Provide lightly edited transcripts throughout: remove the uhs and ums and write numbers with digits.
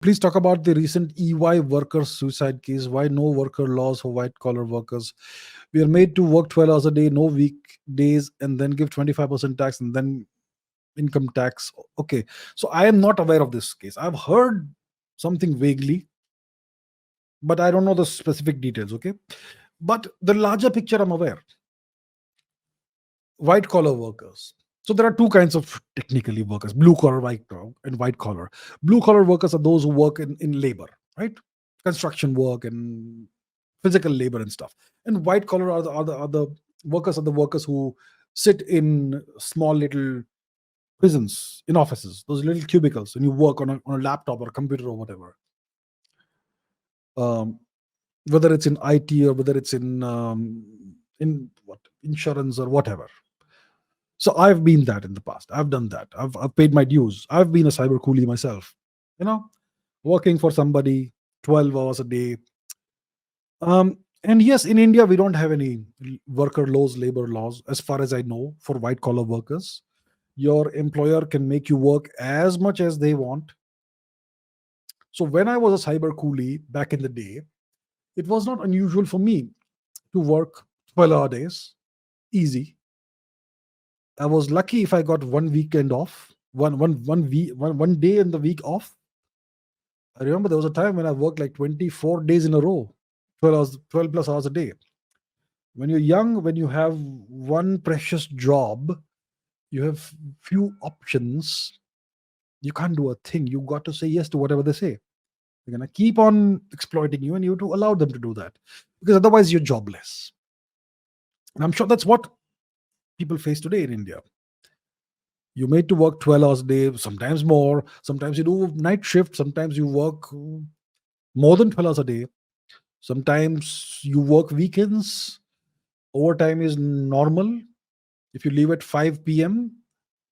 Please talk about the recent EY worker suicide case. Why no worker laws for white collar workers? We are made to work 12 hours a day, no weekdays, and then give 25% tax and then income tax. Okay. So I am not aware of this case. I've heard something vaguely, but I don't know the specific details. Okay. But the larger picture, I'm aware. White collar workers. So there are two kinds of technically workers: blue collar, and white collar. Blue collar workers are those who work in labor, right? Construction work and physical labor and stuff. And white collar are the workers who sit in small little prisons, in offices, those little cubicles, and you work on a laptop or a computer or whatever. Um, Whether it's in IT or whether it's in what insurance or whatever. So I've been that in the past. I've done that. I've paid my dues. I've been a cyber coolie myself. You know, working for somebody 12 hours a day. And yes, in India we don't have any worker laws, labor laws, as far as I know, for white collar workers. Your employer can make you work as much as they want. So when I was a cyber coolie back in the day, it was not unusual for me to work 12-hour days, easy. I was lucky if I got one weekend off, one day in the week off. I remember there was a time when I worked like 24 days in a row, 12 hours, 12 plus hours a day. When you're young, when you have one precious job, you have few options. You can't do a thing. You got to say yes to whatever they say. They're gonna keep on exploiting you, and you have to allow them to do that because otherwise you're jobless. And I'm sure that's what people face today in India. You're made to work 12 hours a day, sometimes more. Sometimes you do night shift. Sometimes you work more than 12 hours a day. Sometimes you work weekends. Overtime is normal. If you leave at 5 p.m.,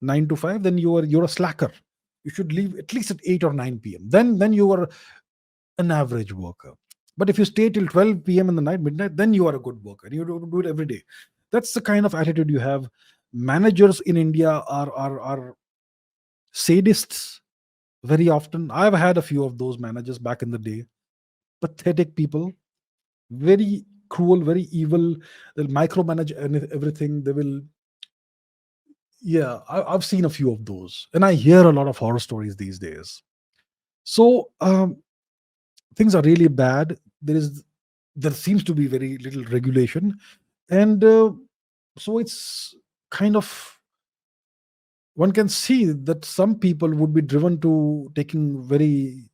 9 to 5, then you're a slacker. You should leave at least at 8 or 9 p.m. Then you are an average worker. But if you stay till 12 p.m. in the night, midnight, then you are a good worker. You do it every day. That's the kind of attitude you have. Managers in India are sadists very often. I've had a few of those managers back in the day. Pathetic people, very cruel, very evil. They'll micromanage everything. They will, yeah, I've seen a few of those. And I hear a lot of horror stories these days. So things are really bad. There seems to be very little regulation. And so it's kind of, one can see that some people would be driven to taking very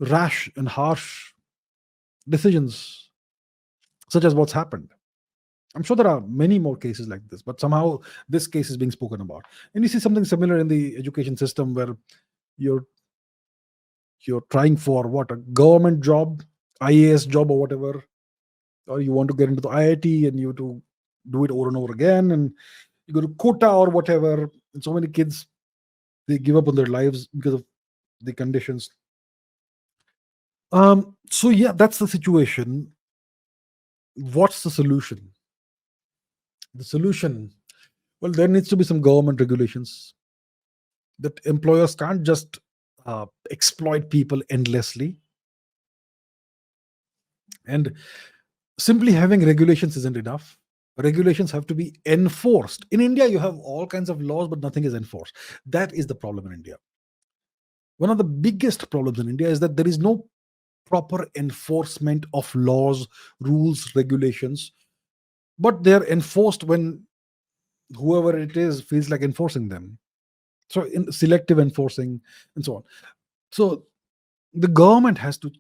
rash and harsh decisions, such as what's happened. I'm sure there are many more cases like this, but somehow this case is being spoken about. And you see something similar in the education system where you're you're trying for what, a government job, IAS job or whatever, or you want to get into the IIT and you have to do it over and over again, and you go to quota or whatever. And so many kids, they give up on their lives because of the conditions. So yeah, that's the situation. What's the solution? The solution, well, there needs to be some government regulations that employers can't just exploit people endlessly. And simply having regulations isn't enough. Regulations have to be enforced. In India, you have all kinds of laws, but nothing is enforced. That is the problem in India. One of the biggest problems in India is that there is no proper enforcement of laws, rules, regulations, but they're enforced when whoever it is feels like enforcing them. So, in selective enforcing and so on. So, the government has to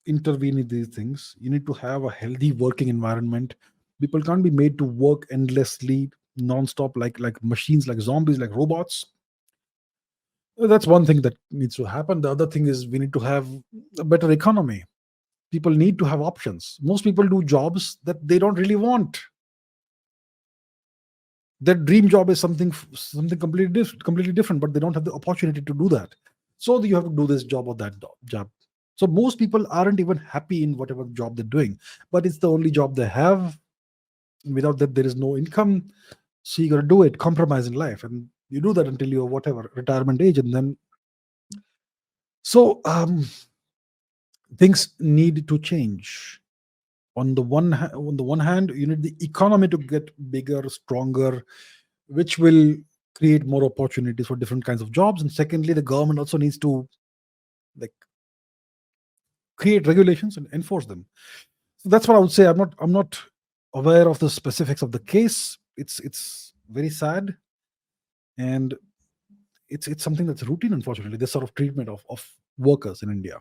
intervene in these things. You need to have a healthy working environment. People can't be made to work endlessly, non-stop, like machines, like zombies, like robots. That's one thing that needs to happen. The other thing is we need to have a better economy. People need to have options. Most people do jobs that they don't really want. Their dream job is something completely different, but they don't have the opportunity to do that. So you have to do this job or that job. So most people aren't even happy in whatever job they're doing, but it's the only job they have. Without that, there is no income. So you got to do it, compromise in life, and you do that until you're whatever retirement age, and then So things need to change. On the one hand, you need the economy to get bigger, stronger, which will create more opportunities for different kinds of jobs. And secondly, the government also needs to like create regulations and enforce them. So that's what I would say. I'm not aware of the specifics of the case. It's very sad, and it's something that's routine, unfortunately, this sort of treatment of workers in India.